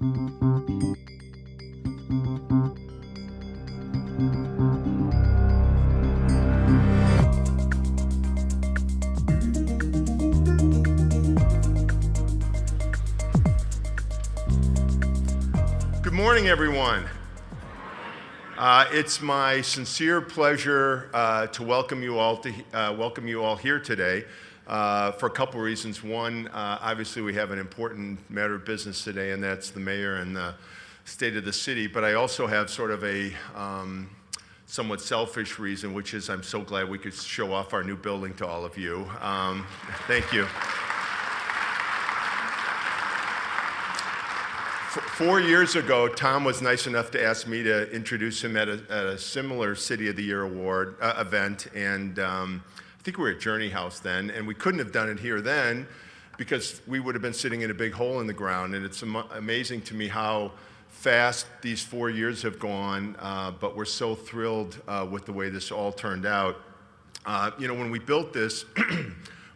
Good morning, everyone. It's my sincere pleasure to welcome you all here today for a couple reasons. One, obviously we have an important matter of business today, and that's the mayor and the state of the city. But I also have sort of a somewhat selfish reason, which is I'm so glad we could show off our new building to all of you. Thank you. 4 years ago, Tom was nice enough to ask me to introduce him at a similar City of the Year award event, and I think we were at Journey House then, and we couldn't have done it here then because we would have been sitting in a big hole in the ground, and it's amazing to me how fast these 4 years have gone, but we're so thrilled with the way this all turned out. When we built this,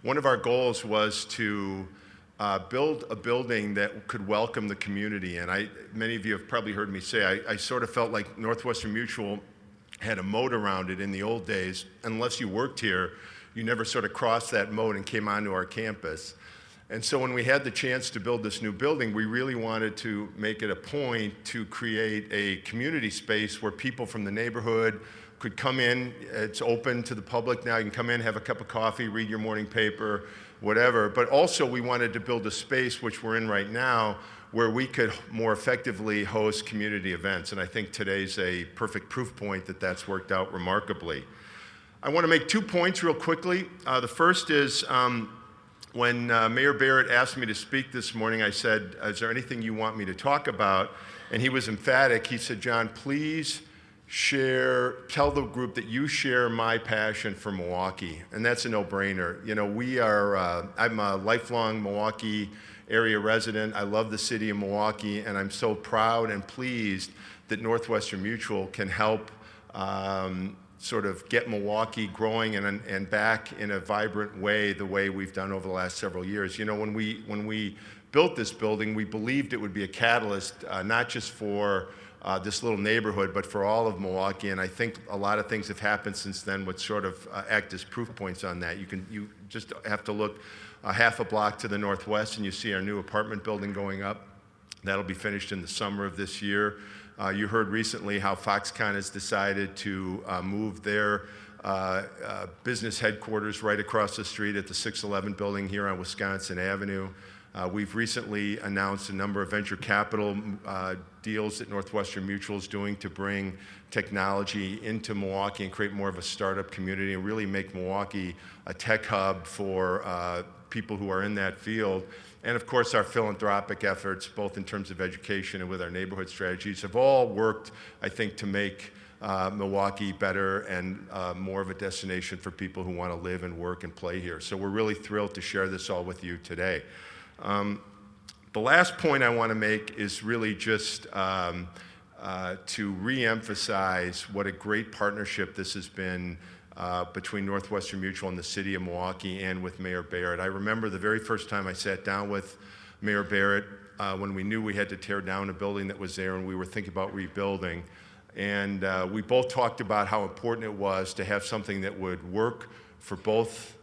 one of our goals was to build a building that could welcome the community. And many of you have probably heard me say, I sort of felt like Northwestern Mutual had a moat around it in the old days. Unless you worked here, you never sort of crossed that moat and came onto our campus. And so when we had the chance to build this new building, we really wanted to make it a point to create a community space where people from the neighborhood could come in. It's open to the public now. You can come in, have a cup of coffee, read your morning paper, whatever. But also we wanted to build a space, which we're in right now, where we could more effectively host community events. And I think today's a perfect proof point that that's worked out remarkably. I want to make 2 points real quickly. The first is when Mayor Barrett asked me to speak this morning, I said, is there anything you want me to talk about? And he was emphatic. He said, John, please tell the group that you share my passion for Milwaukee, and that's a no-brainer. I'm a lifelong Milwaukee area resident. I love the city of Milwaukee, and I'm so proud and pleased that Northwestern Mutual can help sort of get Milwaukee growing and back in a vibrant way, the way we've done over the last several years. When we built this building, we believed it would be a catalyst, not just for this little neighborhood, but for all of Milwaukee, and I think a lot of things have happened since then which sort of act as proof points on that. You just have to look half a block to the northwest and you see our new apartment building going up. That'll be finished in the summer of this year. You heard recently how Foxconn has decided to move their business headquarters right across the street at the 611 building here on Wisconsin Avenue. We've recently announced a number of venture capital deals that Northwestern Mutual is doing to bring technology into Milwaukee and create more of a startup community and really make Milwaukee a tech hub for people who are in that field. And of course, our philanthropic efforts, both in terms of education and with our neighborhood strategies, have all worked, I think, to make Milwaukee better and more of a destination for people who want to live and work and play here. So we're really thrilled to share this all with you today. The last point I want to make is really just to re-emphasize what a great partnership this has been between Northwestern Mutual and the city of Milwaukee and with Mayor Barrett. I remember the very first time I sat down with Mayor Barrett when we knew we had to tear down a building that was there and we were thinking about rebuilding. And we both talked about how important it was to have something that would work for both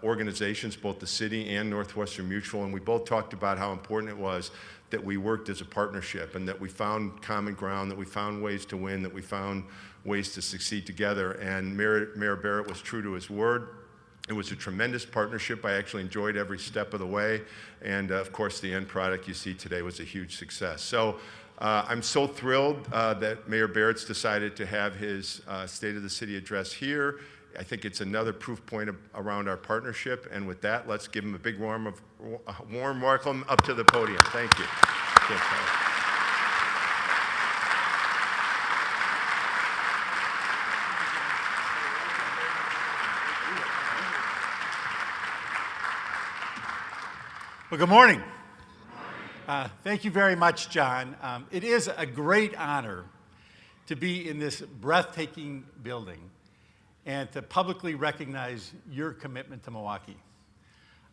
organizations, both the city and Northwestern Mutual, and we both talked about how important it was that we worked as a partnership and that we found common ground, that we found ways to win, that we found ways to succeed together. And Mayor Barrett was true to his word. It was a tremendous partnership. I actually enjoyed every step of the way. And of course, the end product you see today was a huge success. So I'm so thrilled that Mayor Barrett's decided to have his State of the City address here. I think it's another proof point around our partnership. And with that, let's give him a big warm welcome up to the podium. Thank you. Well, good morning. Thank you very much, John. It is a great honor to be in this breathtaking building and to publicly recognize your commitment to Milwaukee.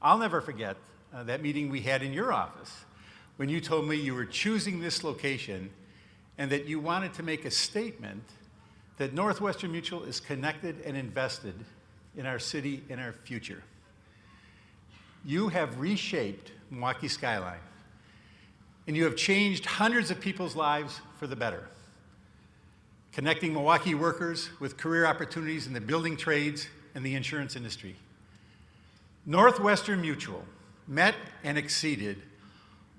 I'll never forget that meeting we had in your office when you told me you were choosing this location and that you wanted to make a statement that Northwestern Mutual is connected and invested in our city and our future. You have reshaped Milwaukee's skyline, and you have changed hundreds of people's lives for the better, connecting Milwaukee workers with career opportunities in the building trades and the insurance industry. Northwestern Mutual met and exceeded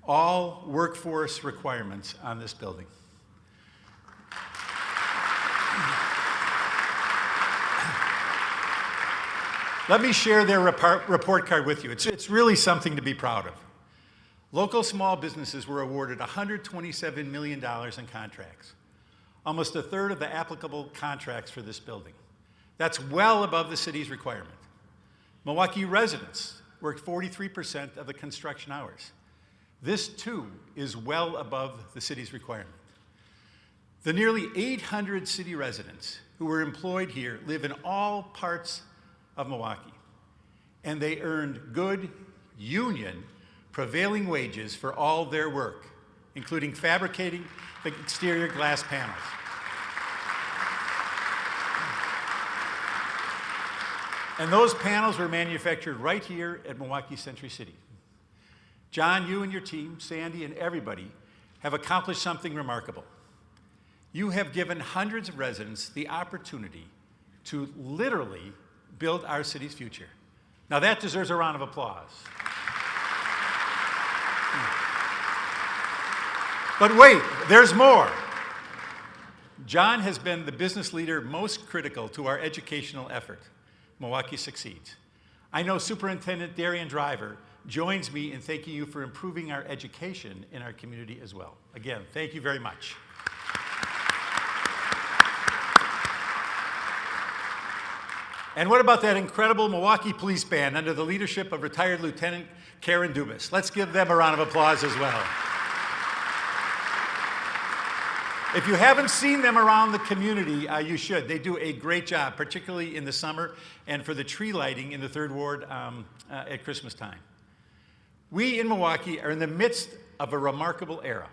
all workforce requirements on this building. Let me share their report card with you. It's really something to be proud of. Local small businesses were awarded $127 million in contracts, almost a third of the applicable contracts for this building. That's well above the city's requirement. Milwaukee residents worked 43% of the construction hours. This, too, is well above the city's requirement. The nearly 800 city residents who were employed here live in all parts of Milwaukee, and they earned good union prevailing wages for all their work, including fabricating the exterior glass panels. And those panels were manufactured right here at Milwaukee Century City. John, you and your team, Sandy and everybody, have accomplished something remarkable. You have given hundreds of residents the opportunity to literally build our city's future. Now that deserves a round of applause. But wait, there's more. John has been the business leader most critical to our educational effort. Milwaukee succeeds. I know Superintendent Darian Driver joins me in thanking you for improving our education in our community as well. Again, thank you very much. And what about that incredible Milwaukee Police Band under the leadership of retired Lieutenant Karen Dubas? Let's give them a round of applause as well. If you haven't seen them around the community, you should. They do a great job, particularly in the summer and for the tree lighting in the 3rd Ward at Christmas time. We in Milwaukee are in the midst of a remarkable era.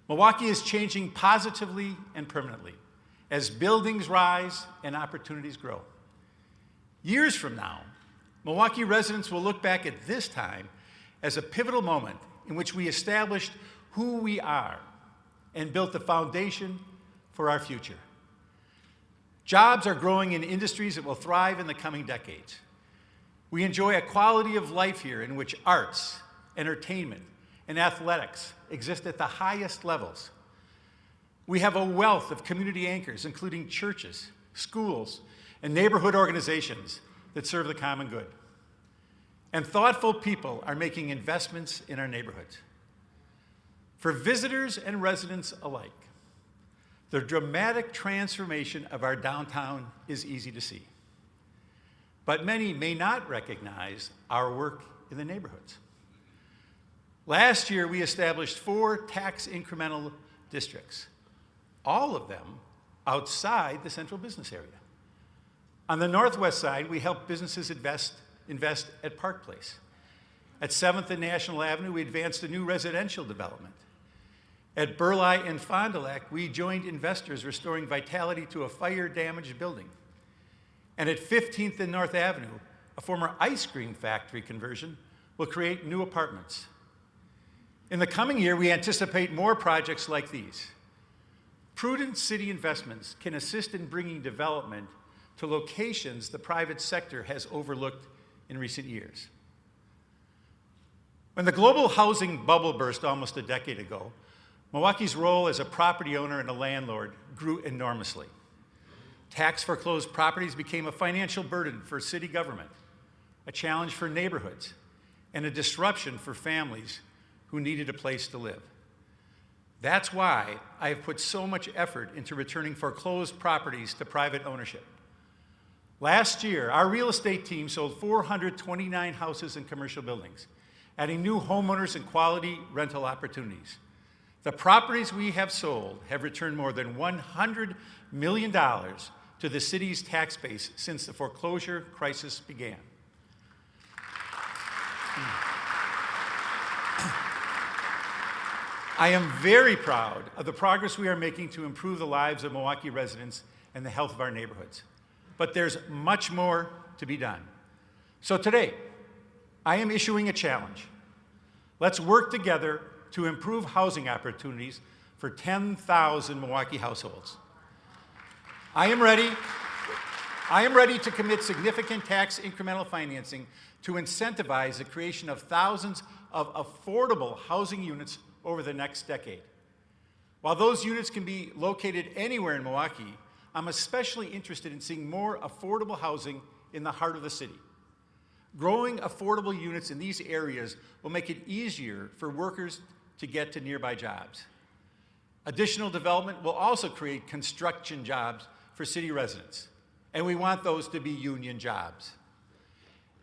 Milwaukee is changing positively and permanently as buildings rise and opportunities grow. Years from now, Milwaukee residents will look back at this time as a pivotal moment in which we established who we are and built the foundation for our future. Jobs are growing in industries that will thrive in the coming decades. We enjoy a quality of life here in which arts, entertainment, and athletics exist at the highest levels. We have a wealth of community anchors, including churches, schools, and neighborhood organizations that serve the common good. And thoughtful people are making investments in our neighborhoods. For visitors and residents alike, the dramatic transformation of our downtown is easy to see. But many may not recognize our work in the neighborhoods. Last year, we established 4 tax incremental districts, all of them outside the central business area. On the northwest side, we help businesses invest at Park Place. At 7th and National Avenue, we advanced a new residential development. At Burleigh and Fond du Lac, we joined investors restoring vitality to a fire-damaged building. And at 15th and North Avenue, a former ice cream factory conversion will create new apartments. In the coming year, we anticipate more projects like these. Prudent city investments can assist in bringing development to locations the private sector has overlooked in recent years. When the global housing bubble burst almost a decade ago, Milwaukee's role as a property owner and a landlord grew enormously. Tax foreclosed properties became a financial burden for city government, a challenge for neighborhoods, and a disruption for families who needed a place to live. That's why I have put so much effort into returning foreclosed properties to private ownership. Last year, our real estate team sold 429 houses and commercial buildings, adding new homeowners and quality rental opportunities. The properties we have sold have returned more than $100 million to the city's tax base since the foreclosure crisis began. I am very proud of the progress we are making to improve the lives of Milwaukee residents and the health of our neighborhoods. But there's much more to be done. So today, I am issuing a challenge. Let's work together to improve housing opportunities for 10,000 Milwaukee households. I am ready to commit significant tax incremental financing to incentivize the creation of thousands of affordable housing units over the next decade. While those units can be located anywhere in Milwaukee, I'm especially interested in seeing more affordable housing in the heart of the city. Growing affordable units in these areas will make it easier for workers to get to nearby jobs. Additional development will also create construction jobs for city residents, and we want those to be union jobs.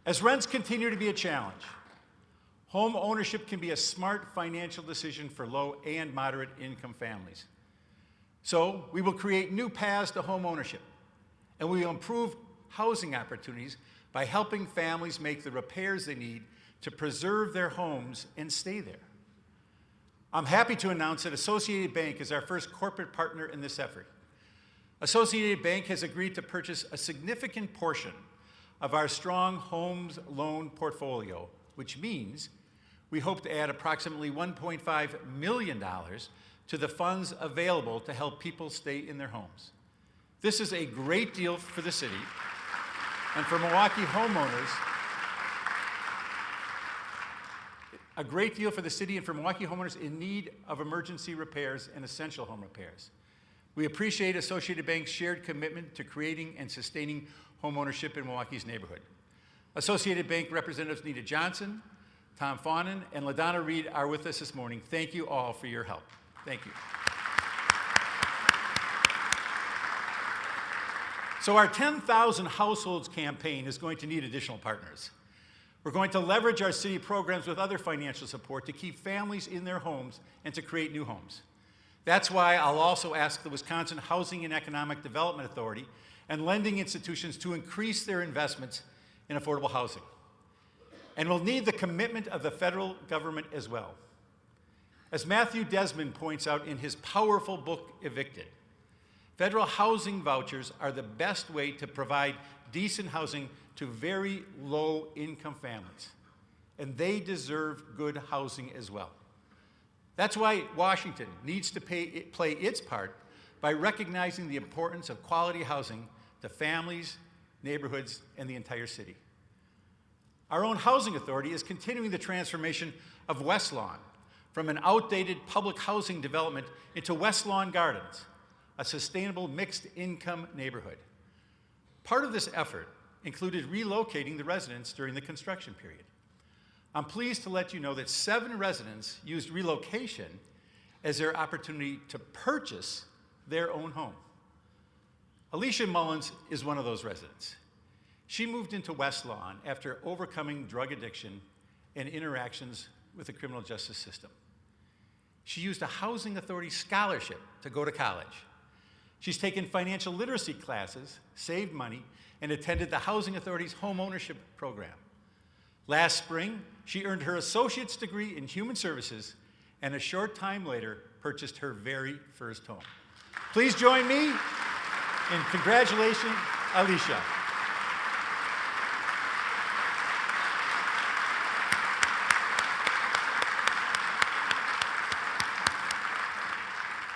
As rents continue to be a challenge, home ownership can be a smart financial decision for low and moderate income families. So we will create new paths to home ownership, and we will improve housing opportunities by helping families make the repairs they need to preserve their homes and stay there. I'm happy to announce that Associated Bank is our first corporate partner in this effort. Associated Bank has agreed to purchase a significant portion of our strong homes loan portfolio, which means we hope to add approximately $1.5 million to the funds available to help people stay in their homes. This is a great deal for the city and for Milwaukee homeowners, a great deal for the city and for Milwaukee homeowners in need of emergency repairs and essential home repairs. We appreciate Associated Bank's shared commitment to creating and sustaining homeownership in Milwaukee's neighborhood. Associated Bank representatives Nita Johnson, Tom Fawnin, and LaDonna Reed are with us this morning. Thank you all for your help. Thank you. So our 10,000 households campaign is going to need additional partners. We're going to leverage our city programs with other financial support to keep families in their homes and to create new homes. That's why I'll also ask the Wisconsin Housing and Economic Development Authority and lending institutions to increase their investments in affordable housing. And we'll need the commitment of the federal government as well. As Matthew Desmond points out in his powerful book, Evicted, federal housing vouchers are the best way to provide decent housing to very low-income families, and they deserve good housing as well. That's why Washington needs to play its part by recognizing the importance of quality housing to families, neighborhoods, and the entire city. Our own housing authority is continuing the transformation of West Lawn from an outdated public housing development into West Lawn Gardens, a sustainable mixed-income neighborhood. Part of this effort included relocating the residents during the construction period. I'm pleased to let you know that 7 residents used relocation as their opportunity to purchase their own home. Alicia Mullins is one of those residents. She moved into West Lawn after overcoming drug addiction and interactions with the criminal justice system. She used a housing authority scholarship to go to college. She's taken financial literacy classes, saved money, and attended the Housing Authority's home ownership program. Last spring, she earned her associate's degree in human services and a short time later purchased her very first home. Please join me in congratulating Alicia.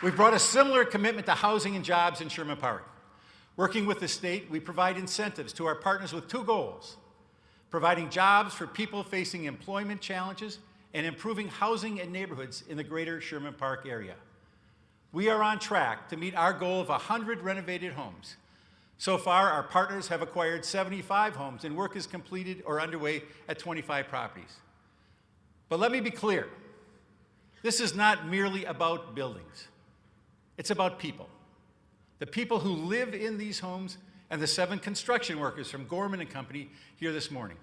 We've brought a similar commitment to housing and jobs in Sherman Park. Working with the state, we provide incentives to our partners with 2 goals: providing jobs for people facing employment challenges and improving housing and neighborhoods in the greater Sherman Park area. We are on track to meet our goal of 100 renovated homes. So far, our partners have acquired 75 homes and work is completed or underway at 25 properties. But let me be clear, this is not merely about buildings. It's about people. The people who live in these homes and the 7 construction workers from Gorman and Company here this morning.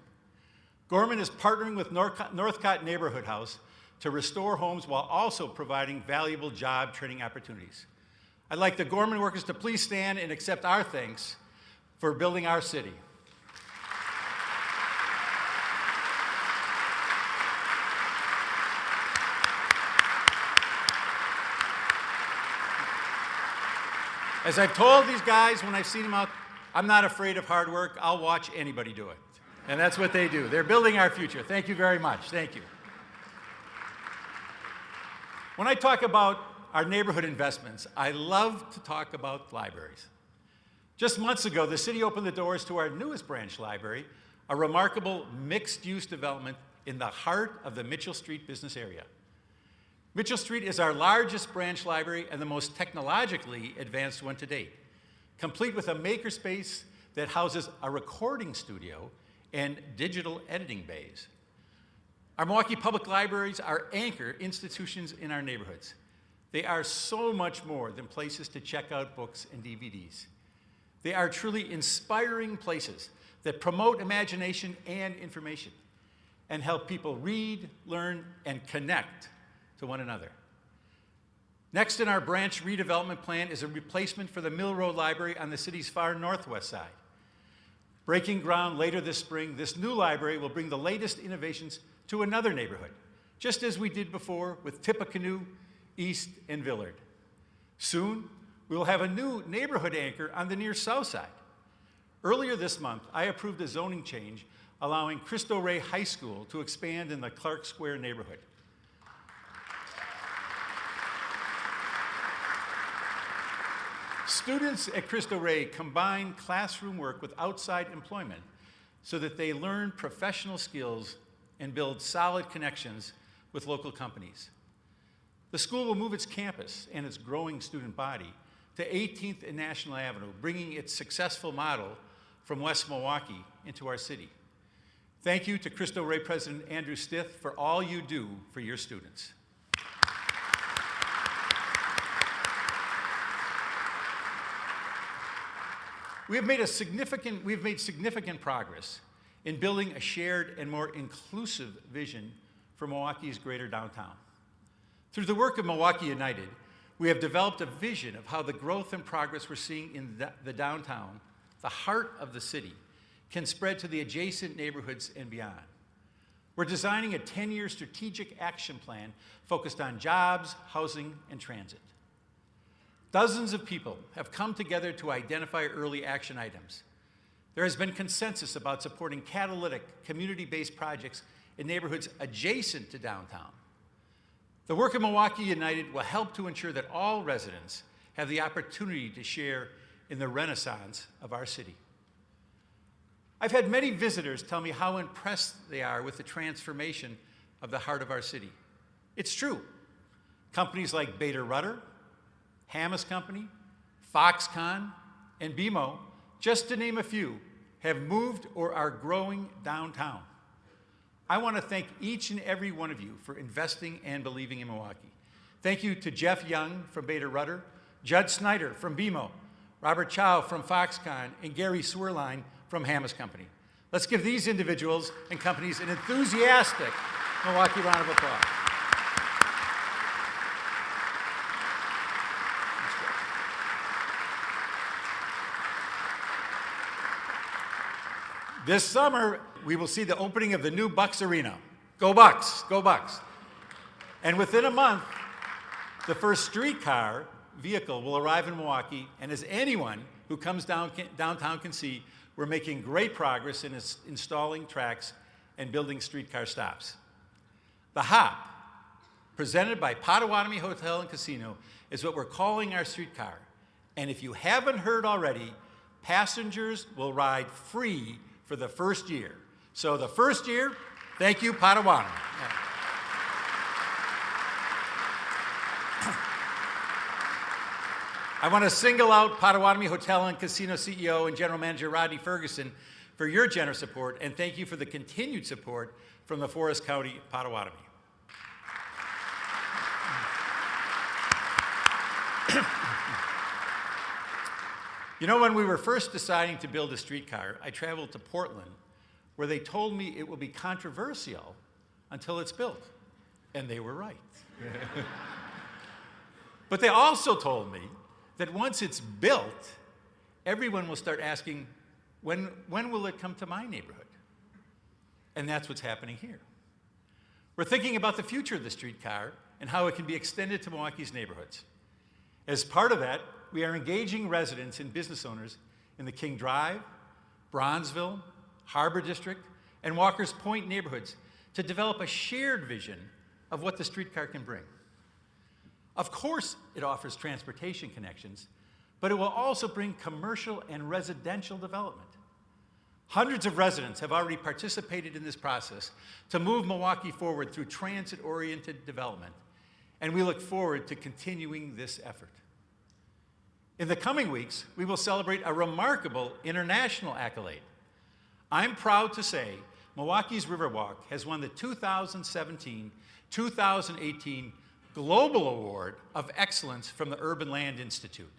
Gorman is partnering with Northcott Neighborhood House to restore homes while also providing valuable job training opportunities. I'd like the Gorman workers to please stand and accept our thanks for building our city. As I've told these guys when I've seen them out, I'm not afraid of hard work. I'll watch anybody do it. And that's what they do. They're building our future. Thank you very much. Thank you. When I talk about our neighborhood investments, I love to talk about libraries. Just months ago, the city opened the doors to our newest branch library, a remarkable mixed-use development in the heart of the Mitchell Street business area. Mitchell Street is our largest branch library and the most technologically advanced one to date, complete with a makerspace that houses a recording studio and digital editing bays. Our Milwaukee Public Libraries are anchor institutions in our neighborhoods. They are so much more than places to check out books and DVDs. They are truly inspiring places that promote imagination and information and help people read, learn, and connect to one another. Next in our branch redevelopment plan is a replacement for the Mill Road Library on the city's far northwest side. Breaking ground later this spring, this new library will bring the latest innovations to another neighborhood, just as we did before with Tippecanoe, East, and Villard. Soon, we will have a new neighborhood anchor on the near south side. Earlier this month, I approved a zoning change allowing Cristo Rey High School to expand in the Clark Square neighborhood. Students at Cristo Rey combine classroom work with outside employment so that they learn professional skills and build solid connections with local companies. The school will move its campus and its growing student body to 18th and National Avenue, bringing its successful model from West Milwaukee into our city. Thank you to Cristo Rey President Andrew Stith for all you do for your students. We've made significant progress in building a shared and more inclusive vision for Milwaukee's greater downtown. Through the work of Milwaukee United, we have developed a vision of how the growth and progress we're seeing in the downtown, the heart of the city, can spread to the adjacent neighborhoods and beyond. We're designing a 10-year strategic action plan focused on jobs, housing, and transit. Dozens of people have come together to identify early action items. There has been consensus about supporting catalytic, community-based projects in neighborhoods adjacent to downtown. The work of Milwaukee United will help to ensure that all residents have the opportunity to share in the renaissance of our city. I've had many visitors tell me how impressed they are with the transformation of the heart of our city. It's true. Companies like Bader Rudder, Hammes Company, Foxconn, and BMO, just to name a few, have moved or are growing downtown. I want to thank each and every one of you for investing and believing in Milwaukee. Thank you to Jeff Young from Bader Rudder, Judd Snyder from BMO, Robert Chow from Foxconn, and Gary Swerline from Hammes Company. Let's give these individuals and companies an enthusiastic Milwaukee round of applause. This summer, we will see the opening of the new Bucks Arena. Go Bucks, go Bucks. And within a month, the first streetcar vehicle will arrive in Milwaukee, and as anyone who comes downtown can see, we're making great progress in installing tracks and building streetcar stops. The Hop, presented by Potawatomi Hotel and Casino, is what we're calling our streetcar. And if you haven't heard already, passengers will ride free for the first year. So the first year, thank you, Potawatomi. I want to single out Potawatomi Hotel and Casino CEO and General Manager Rodney Ferguson for your generous support, and thank you for the continued support from the Forest County Potawatomi. You know, when we were first deciding to build a streetcar, I traveled to Portland, where they told me it will be controversial until it's built. And they were right. But they also told me that once it's built, everyone will start asking, when will it come to my neighborhood? And that's what's happening here. We're thinking about the future of the streetcar and how it can be extended to Milwaukee's neighborhoods. As part of that, we are engaging residents and business owners in the King Drive, Bronzeville, Harbor District, and Walker's Point neighborhoods to develop a shared vision of what the streetcar can bring. Of course, it offers transportation connections, but it will also bring commercial and residential development. Hundreds of residents have already participated in this process to move Milwaukee forward through transit-oriented development, and we look forward to continuing this effort. In the coming weeks, we will celebrate a remarkable international accolade. I'm proud to say Milwaukee's Riverwalk has won the 2017-2018 Global Award of Excellence from the Urban Land Institute.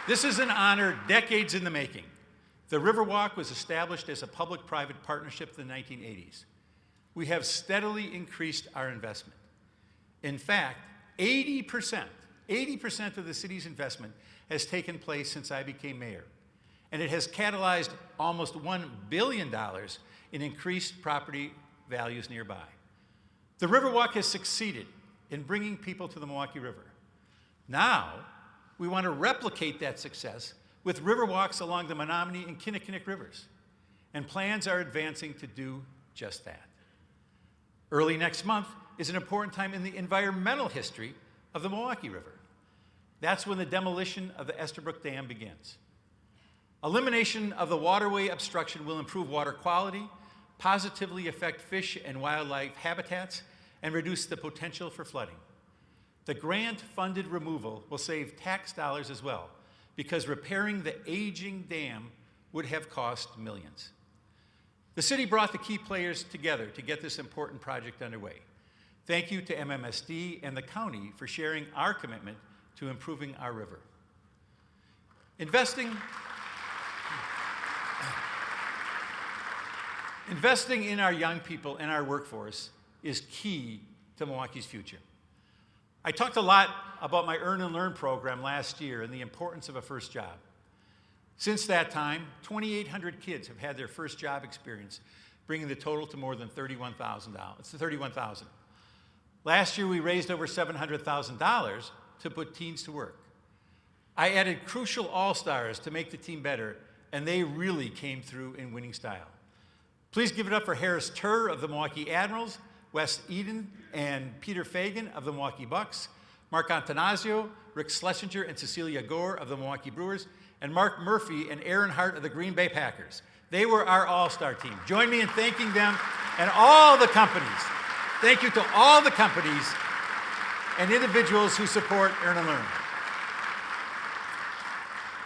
This is an honor decades in the making. The Riverwalk was established as a public-private partnership in the 1980s. We have steadily increased our investment. In fact, 80% of the city's investment has taken place since I became mayor, and it has catalyzed almost $1 billion in increased property values nearby. The Riverwalk has succeeded in bringing people to the Milwaukee River. Now, we want to replicate that success with riverwalks along the Menominee and Kinnickinnic rivers, and plans are advancing to do just that. Early next month is an important time in the environmental history of the Milwaukee River. That's when the demolition of the Estabrook Dam begins. Elimination of the waterway obstruction will improve water quality, positively affect fish and wildlife habitats, and reduce the potential for flooding. The grant-funded removal will save tax dollars as well, because repairing the aging dam would have cost millions. The city brought the key players together to get this important project underway. Thank you to MMSD and the county for sharing our commitment to improving our river. Investing in our young people and our workforce is key to Milwaukee's future. I talked a lot about my Earn and Learn program last year and the importance of a first job. Since that time, 2,800 kids have had their first job experience, bringing the total to more than $31,000. It's 31,000. Last year, we raised over $700,000 to put teens to work. I added crucial all-stars to make the team better, and they really came through in winning style. Please give it up for Harris Turr of the Milwaukee Admirals, Wes Eden and Peter Fagan of the Milwaukee Bucks, Mark Antanasio, Rick Schlesinger and Cecilia Gore of the Milwaukee Brewers, and Mark Murphy and Aaron Hart of the Green Bay Packers. They were our all-star team. Join me in thanking them and all the companies. Thank you to all the companies and individuals who support Earn and Learn.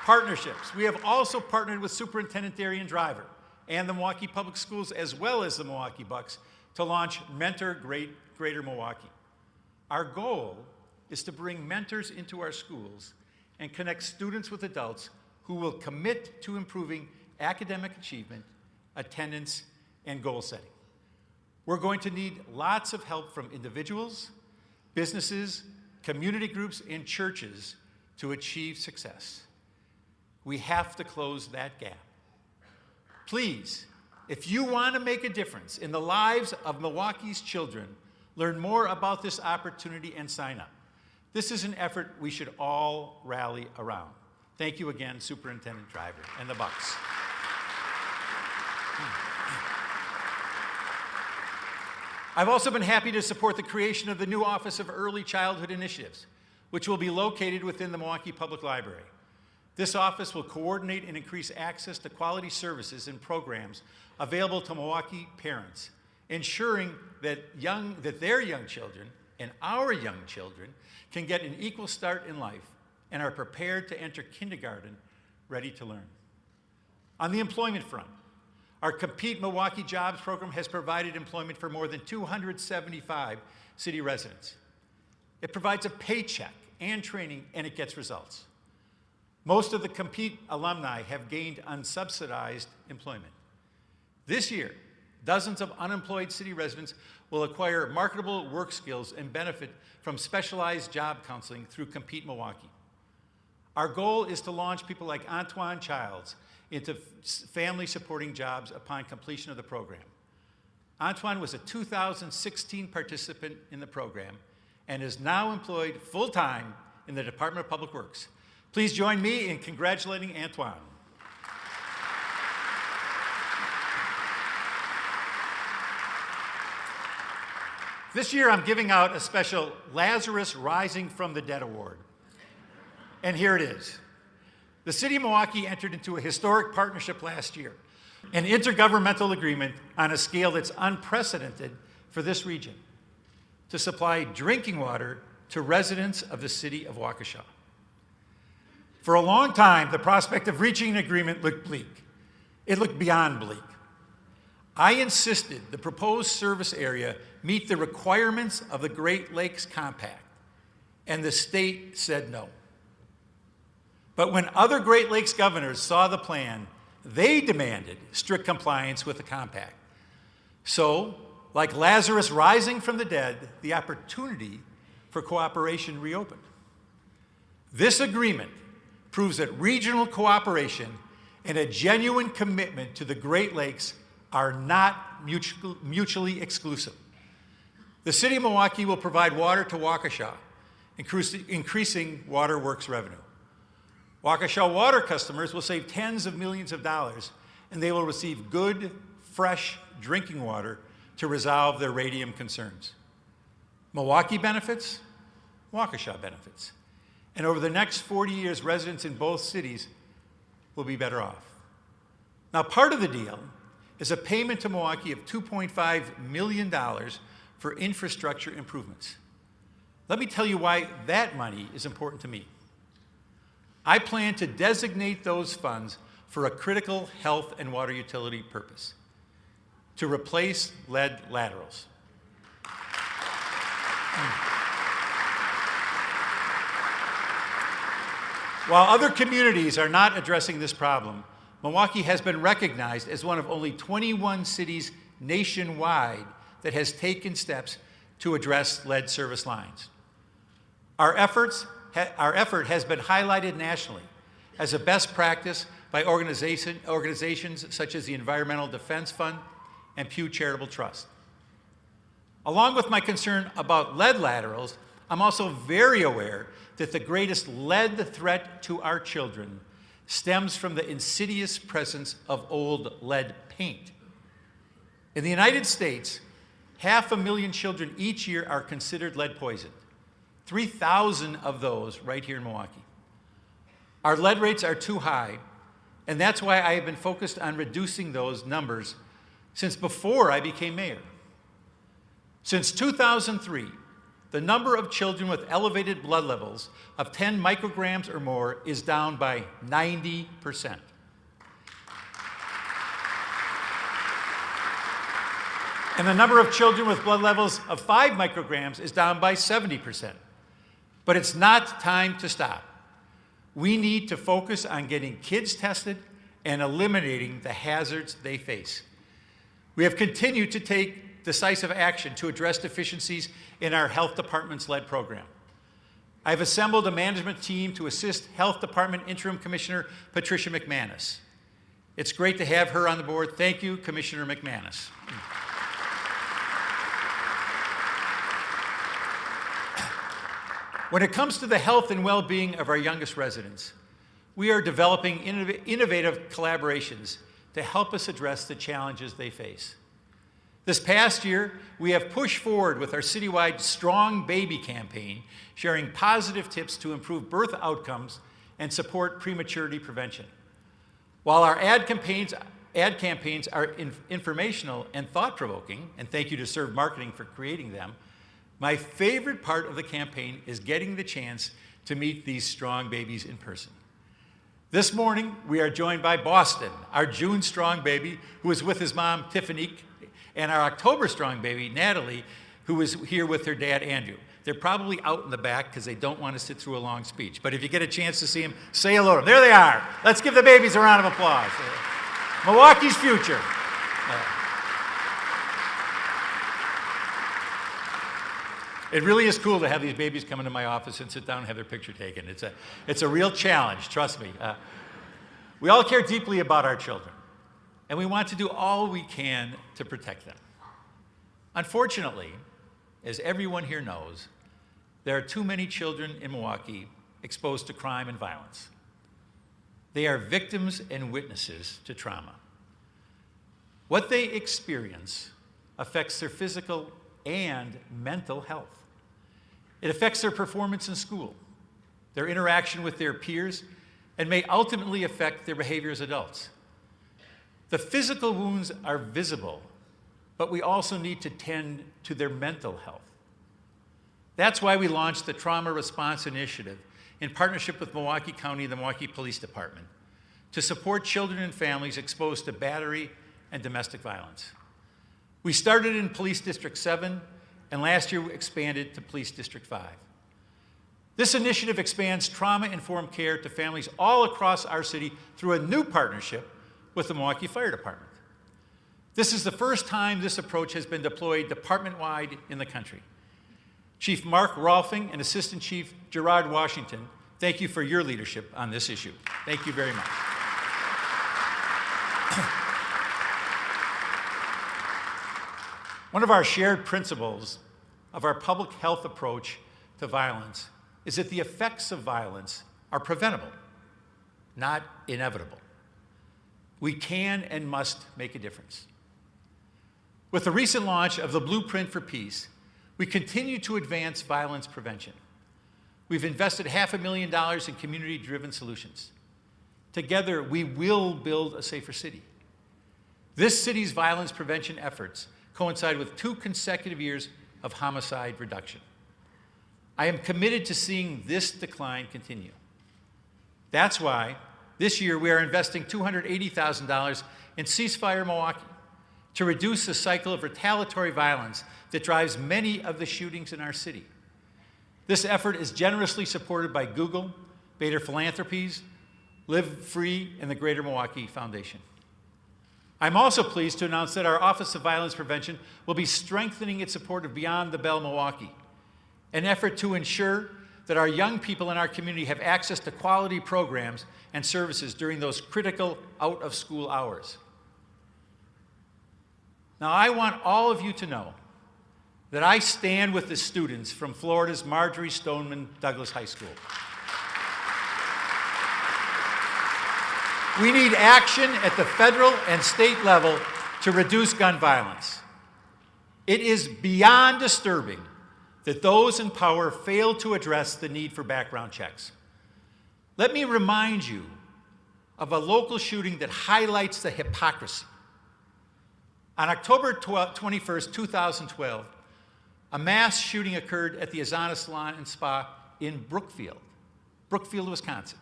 Partnerships. We have also partnered with Superintendent Darian Driver and the Milwaukee Public Schools, as well as the Milwaukee Bucks, to launch Mentor Greater Milwaukee. Our goal is to bring mentors into our schools and connect students with adults who will commit to improving academic achievement, attendance, and goal setting. We're going to need lots of help from individuals, businesses, community groups, and churches to achieve success. We have to close that gap. Please, if you want to make a difference in the lives of Milwaukee's children, learn more about this opportunity and sign up. This is an effort we should all rally around. Thank you again, Superintendent Driver and the Bucks. I've also been happy to support the creation of the new Office of Early Childhood Initiatives, which will be located within the Milwaukee Public Library. This office will coordinate and increase access to quality services and programs available to Milwaukee parents, ensuring that their young children and our young children can get an equal start in life and are prepared to enter kindergarten ready to learn. On the employment front, our Compete Milwaukee Jobs program has provided employment for more than 275 city residents. It provides a paycheck and training, and it gets results. Most of the Compete alumni have gained unsubsidized employment. This year, dozens of unemployed city residents will acquire marketable work skills and benefit from specialized job counseling through Compete Milwaukee. Our goal is to launch people like Antoine Childs into family supporting jobs upon completion of the program. Antoine was a 2016 participant in the program and is now employed full-time in the Department of Public Works. Please join me in congratulating Antoine. This year, I'm giving out a special Lazarus Rising from the Dead Award. And here it is. The City of Milwaukee entered into a historic partnership last year, an intergovernmental agreement on a scale that's unprecedented for this region, to supply drinking water to residents of the city of Waukesha. For a long time, the prospect of reaching an agreement looked bleak. It looked beyond bleak. I insisted the proposed service area meet the requirements of the Great Lakes Compact, and the state said no. But when other Great Lakes governors saw the plan, they demanded strict compliance with the compact. So, like Lazarus rising from the dead, the opportunity for cooperation reopened. This agreement proves that regional cooperation and a genuine commitment to the Great Lakes are not mutually exclusive. The City of Milwaukee will provide water to Waukesha, increasing waterworks revenue. Waukesha water customers will save tens of millions of dollars, and they will receive good, fresh drinking water to resolve their radium concerns. Milwaukee benefits, Waukesha benefits. And over the next 40 years, residents in both cities will be better off. Now, part of the deal is a payment to Milwaukee of $2.5 million for infrastructure improvements. Let me tell you why that money is important to me. I plan to designate those funds for a critical health and water utility purpose, to replace lead laterals. While other communities are not addressing this problem, Milwaukee has been recognized as one of only 21 cities nationwide that has taken steps to address lead service lines. Our effort has been highlighted nationally as a best practice by organizations such as the Environmental Defense Fund and Pew Charitable Trust. Along with my concern about lead laterals, I'm also very aware that the greatest lead threat to our children stems from the insidious presence of old lead paint. In the United States, 500,000 children each year are considered lead poisoned. 3,000 of those right here in Milwaukee. Our lead rates are too high, and that's why I have been focused on reducing those numbers since before I became mayor. Since 2003, the number of children with elevated blood levels of 10 micrograms or more is down by 90%. And the number of children with blood levels of 5 micrograms is down by 70%. But it's not time to stop. We need to focus on getting kids tested and eliminating the hazards they face. We have continued to take decisive action to address deficiencies in our health department's lead program. I've assembled a management team to assist Health Department Interim Commissioner Patricia McManus. It's great to have her on the board. Thank you, Commissioner McManus. When it comes to the health and well-being of our youngest residents, we are developing innovative collaborations to help us address the challenges they face. This past year, we have pushed forward with our citywide Strong Baby campaign, sharing positive tips to improve birth outcomes and support prematurity prevention. While our ad campaigns are informational and thought-provoking, and thank you to Serve Marketing for creating them, my favorite part of the campaign is getting the chance to meet these strong babies in person. This morning, we are joined by Boston, our June strong baby, who is with his mom, Tiffany, and our October strong baby, Natalie, who is here with her dad, Andrew. They're probably out in the back because they don't want to sit through a long speech. But if you get a chance to see them, say hello to them. There they are. Let's give the babies a round of applause. Milwaukee's future. It really is cool to have these babies come into my office and sit down and have their picture taken. It's a real challenge, trust me. We all care deeply about our children, and we want to do all we can to protect them. Unfortunately, as everyone here knows, there are too many children in Milwaukee exposed to crime and violence. They are victims and witnesses to trauma. What they experience affects their physical and mental health. It affects their performance in school, their interaction with their peers, and may ultimately affect their behavior as adults. The physical wounds are visible, but we also need to tend to their mental health. That's why we launched the Trauma Response Initiative in partnership with Milwaukee County and the Milwaukee Police Department to support children and families exposed to battery and domestic violence. We started in Police District 7, and last year we expanded to Police District 5. This initiative expands trauma-informed care to families all across our city through a new partnership with the Milwaukee Fire Department. This is the first time this approach has been deployed department-wide in the country. Chief Mark Rolfing and Assistant Chief Gerard Washington, thank you for your leadership on this issue. Thank you very much. One of our shared principles of our public health approach to violence is that the effects of violence are preventable, not inevitable. We can and must make a difference. With the recent launch of the Blueprint for Peace, we continue to advance violence prevention. We've invested $500,000 in community-driven solutions. Together, we will build a safer city. This city's violence prevention efforts coincide with 2 consecutive years of homicide reduction. I am committed to seeing this decline continue. That's why this year we are investing $280,000 in Ceasefire Milwaukee to reduce the cycle of retaliatory violence that drives many of the shootings in our city. This effort is generously supported by Google, Bader Philanthropies, Live Free, and the Greater Milwaukee Foundation. I'm also pleased to announce that our Office of Violence Prevention will be strengthening its support of Beyond the Bell Milwaukee, an effort to ensure that our young people in our community have access to quality programs and services during those critical out-of-school hours. Now, I want all of you to know that I stand with the students from Florida's Marjory Stoneman Douglas High School. We need action at the federal and state level to reduce gun violence. It is beyond disturbing that those in power fail to address the need for background checks. Let me remind you of a local shooting that highlights the hypocrisy. On October 21st, 2012, a mass shooting occurred at the Azana Salon and Spa in Brookfield, Wisconsin.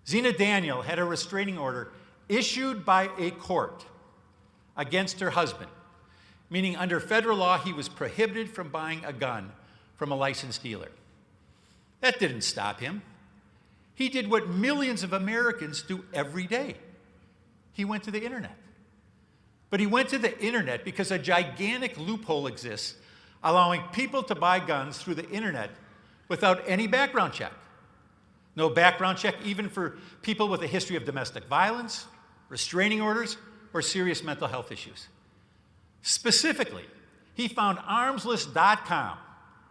Zena Daniel had a restraining order issued by a court against her husband, meaning under federal law he was prohibited from buying a gun from a licensed dealer. That didn't stop him. He did what millions of Americans do every day. He went to the internet. But he went to the internet because a gigantic loophole exists allowing people to buy guns through the internet without any background check. No background check even for people with a history of domestic violence, restraining orders, or serious mental health issues. Specifically, he found armslist.com,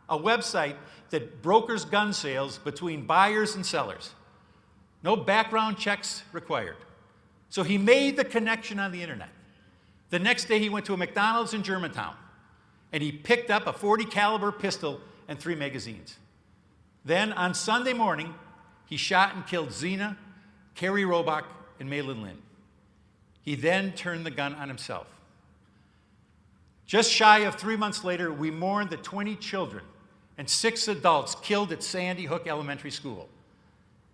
a website that brokers gun sales between buyers and sellers. No background checks required. So he made the connection on the internet. The next day he went to a McDonald's in Germantown and he picked up a .40 caliber pistol and 3 magazines. Then on Sunday morning, he shot and killed Zena, Carrie Robach, and Maylin Lynn. He then turned the gun on himself. Just shy of 3 months later, we mourned the 20 children and 6 adults killed at Sandy Hook Elementary School.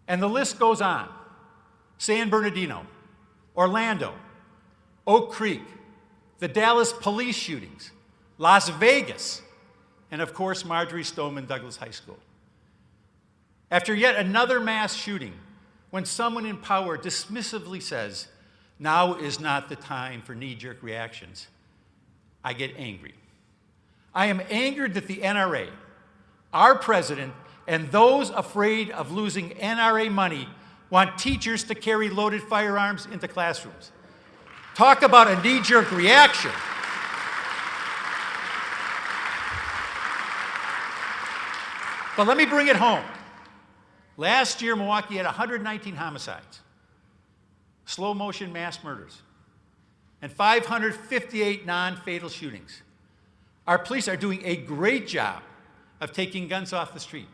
And the list goes on. San Bernardino, Orlando, Oak Creek, the Dallas police shootings, Las Vegas, and of course, Marjory Stoneman Douglas High School. After yet another mass shooting, when someone in power dismissively says, "Now is not the time for knee-jerk reactions," I get angry. I am angered that the NRA, our president, and those afraid of losing NRA money want teachers to carry loaded firearms into classrooms. Talk about a knee-jerk reaction. But let me bring it home. Last year, Milwaukee had 119 homicides, slow motion mass murders, and 558 non-fatal shootings. Our police are doing a great job of taking guns off the street.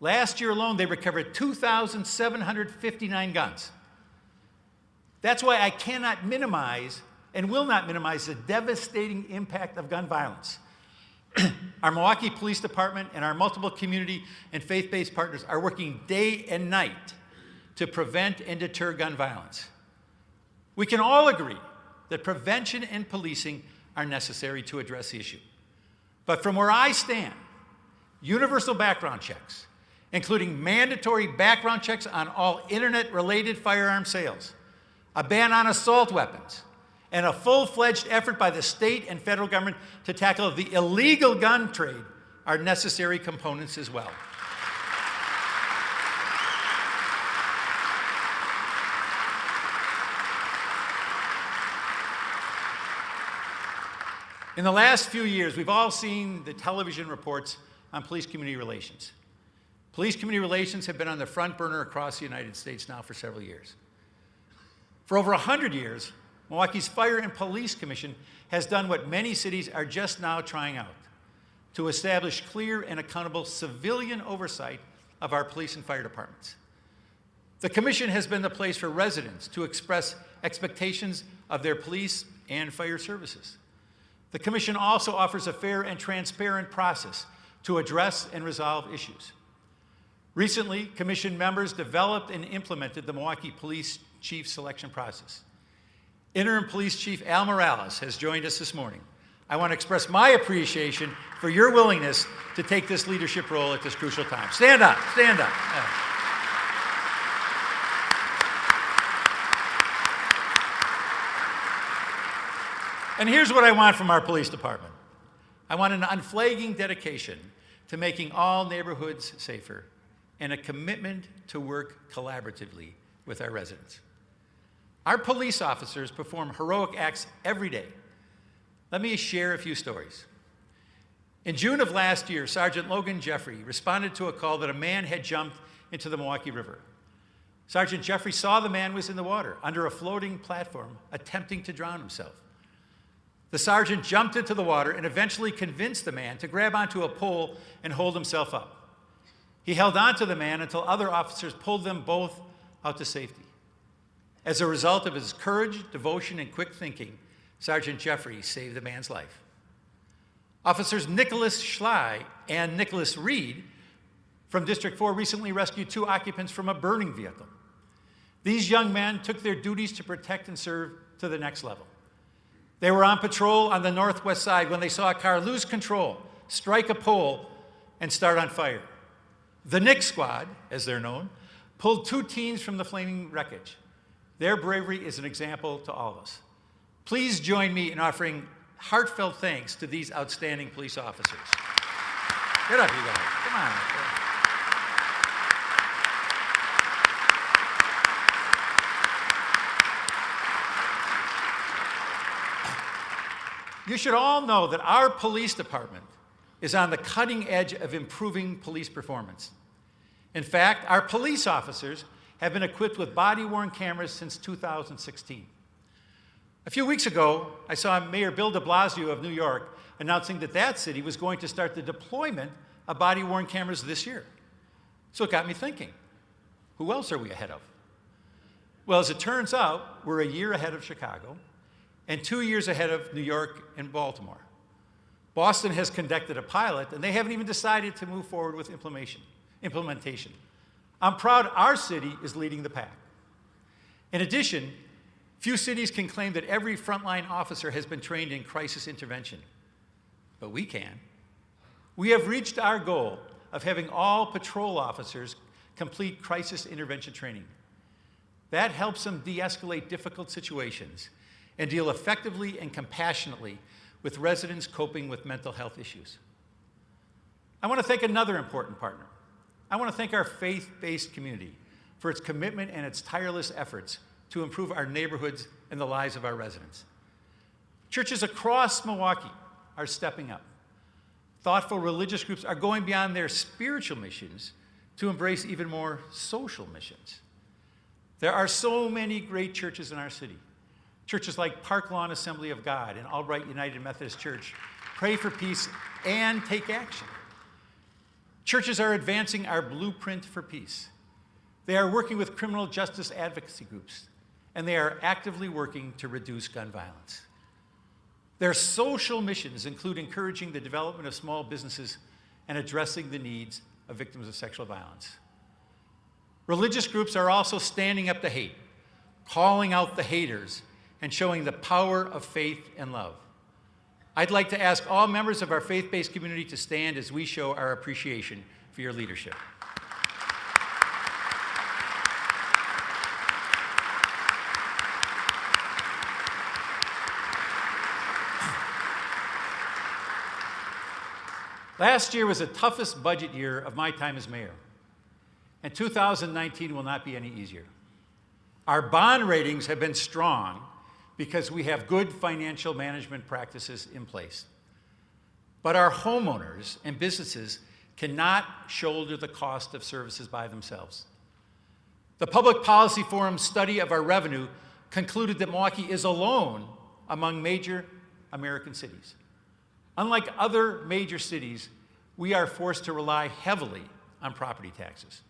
Last year alone, they recovered 2,759 guns. That's why I cannot minimize and will not minimize the devastating impact of gun violence. Our Milwaukee Police Department and our multiple community and faith-based partners are working day and night to prevent and deter gun violence. We can all agree that prevention and policing are necessary to address the issue. But from where I stand, universal background checks, including mandatory background checks on all internet-related firearm sales, a ban on assault weapons, and a full-fledged effort by the state and federal government to tackle the illegal gun trade are necessary components as well. In the last few years, we've all seen the television reports on police-community relations. Police-community relations have been on the front burner across the United States now for several years. For over 100 years, Milwaukee's Fire and Police Commission has done what many cities are just now trying out, to establish clear and accountable civilian oversight of our police and fire departments. The commission has been the place for residents to express expectations of their police and fire services. The commission also offers a fair and transparent process to address and resolve issues. Recently, commission members developed and implemented the Milwaukee Police Chief selection process. Interim Police Chief Al Morales has joined us this morning. I want to express my appreciation for your willingness to take this leadership role at this crucial time. Stand up, stand up. And here's what I want from our police department. I want an unflagging dedication to making all neighborhoods safer and a commitment to work collaboratively with our residents. Our police officers perform heroic acts every day. Let me share a few stories. In June of last year, Sergeant Logan Jeffrey responded to a call that a man had jumped into the Milwaukee River. Sergeant Jeffrey saw the man was in the water under a floating platform attempting to drown himself. The sergeant jumped into the water and eventually convinced the man to grab onto a pole and hold himself up. He held onto the man until other officers pulled them both out to safety. As a result of his courage, devotion, and quick thinking, Sergeant Jeffrey saved the man's life. Officers Nicholas Schley and Nicholas Reed from District 4 recently rescued 2 occupants from a burning vehicle. These young men took their duties to protect and serve to the next level. They were on patrol on the northwest side when they saw a car lose control, strike a pole, and start on fire. The Nick Squad, as they're known, pulled 2 teens from the flaming wreckage. Their bravery is an example to all of us. Please join me in offering heartfelt thanks to these outstanding police officers. Get up, you guys. Come on. You should all know that our police department is on the cutting edge of improving police performance. In fact, our police officers have been equipped with body-worn cameras since 2016. A few weeks ago, I saw Mayor Bill de Blasio of New York announcing that that city was going to start the deployment of body-worn cameras this year. So it got me thinking, who else are we ahead of? Well, as it turns out, we're a year ahead of Chicago and 2 years ahead of New York and Baltimore. Boston has conducted a pilot, and they haven't even decided to move forward with implementation. I'm proud our city is leading the pack. In addition, few cities can claim that every frontline officer has been trained in crisis intervention, but we can. We have reached our goal of having all patrol officers complete crisis intervention training. That helps them de-escalate difficult situations and deal effectively and compassionately with residents coping with mental health issues. I want to thank another important partner. I want to thank our faith-based community for its commitment and its tireless efforts to improve our neighborhoods and the lives of our residents. Churches across Milwaukee are stepping up. thoughtful religious groups are going beyond their spiritual missions to embrace even more social missions. There are so many great churches in our city. Churches like Park Lawn Assembly of God and Albright United Methodist Church pray for peace and take action. Churches are advancing our blueprint for peace. They are working with criminal justice advocacy groups, and they are actively working to reduce gun violence. Their social missions include encouraging the development of small businesses and addressing the needs of victims of sexual violence. Religious groups are also standing up to hate, calling out the haters, and showing the power of faith and love. I'd like to ask all members of our faith-based community to stand as we show our appreciation for your leadership. Last year was the toughest budget year of my time as mayor, and 2019 will not be any easier. Our bond ratings have been strong because we have good financial management practices in place. But our homeowners and businesses cannot shoulder the cost of services by themselves. The Public Policy Forum's study of our revenue concluded that Milwaukee is alone among major American cities. Unlike other major cities, we are forced to rely heavily on property taxes.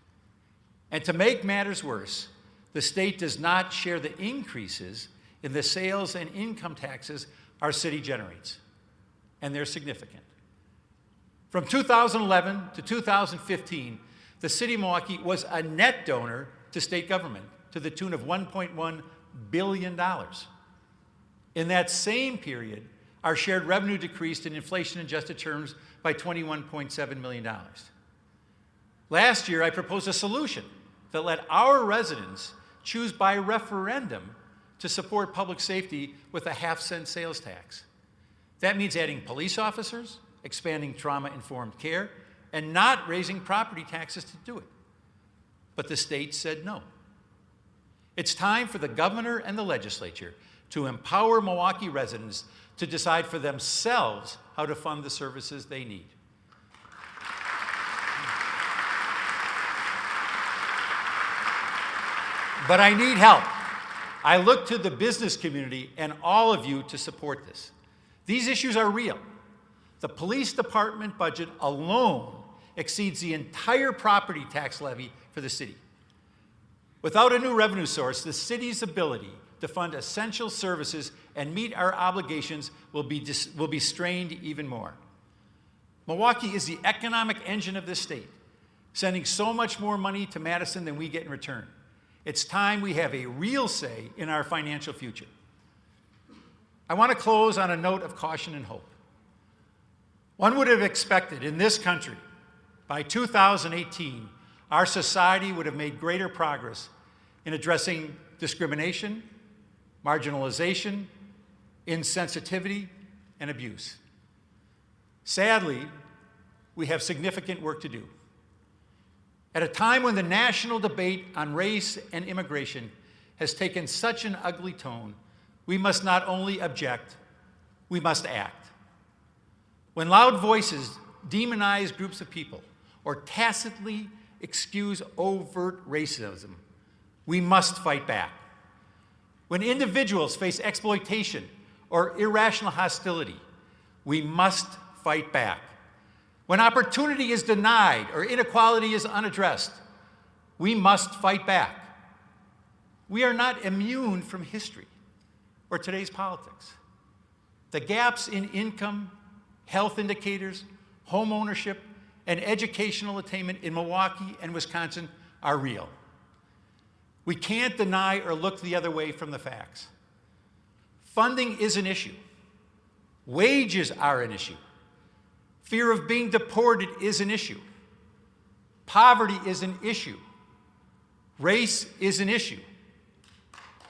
And to make matters worse, the state does not share the increases in the sales and income taxes our city generates, and they're significant. From 2011 to 2015, the city of Milwaukee was a net donor to state government to the tune of $1.1 billion. In that same period, our shared revenue decreased in inflation-adjusted terms by $21.7 million. Last year, I proposed a solution that let our residents choose by referendum to support public safety with a half-cent sales tax. That means adding police officers, expanding trauma-informed care, and not raising property taxes to do it. But the state said no. It's time for the governor and the legislature to empower Milwaukee residents to decide for themselves how to fund the services they need. But I need help. I look to the business community and all of you to support this. These issues are real. The police department budget alone exceeds the entire property tax levy for the city. Without a new revenue source, the city's ability to fund essential services and meet our obligations will be strained even more. Milwaukee is the economic engine of this state, sending so much more money to Madison than we get in return. It's time we have a real say in our financial future. I want to close on a note of caution and hope. One would have expected in this country, by 2018, our society would have made greater progress in addressing discrimination, marginalization, insensitivity, and abuse. Sadly, we have significant work to do. At a time when the national debate on race and immigration has taken such an ugly tone, we must not only object, we must act. When loud voices demonize groups of people or tacitly excuse overt racism, we must fight back. When individuals face exploitation or irrational hostility, we must fight back. When opportunity is denied or inequality is unaddressed, we must fight back. We are not immune from history or today's politics. The gaps in income, health indicators, home ownership, and educational attainment in Milwaukee and Wisconsin are real. We can't deny or look the other way from the facts. Funding is an issue. Wages are an issue. Fear of being deported is an issue. Poverty is an issue. Race is an issue.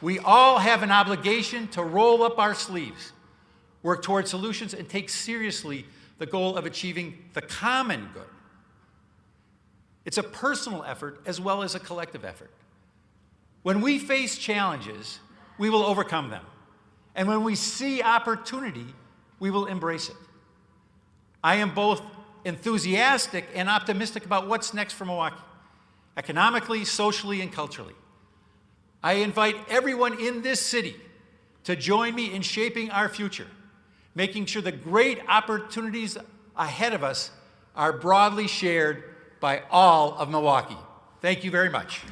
We all have an obligation to roll up our sleeves, work toward solutions, and take seriously the goal of achieving the common good. It's a personal effort as well as a collective effort. When we face challenges, we will overcome them. And when we see opportunity, we will embrace it. I am both enthusiastic and optimistic about what's next for Milwaukee, economically, socially, and culturally. I invite everyone in this city to join me in shaping our future, making sure the great opportunities ahead of us are broadly shared by all of Milwaukee. Thank you very much.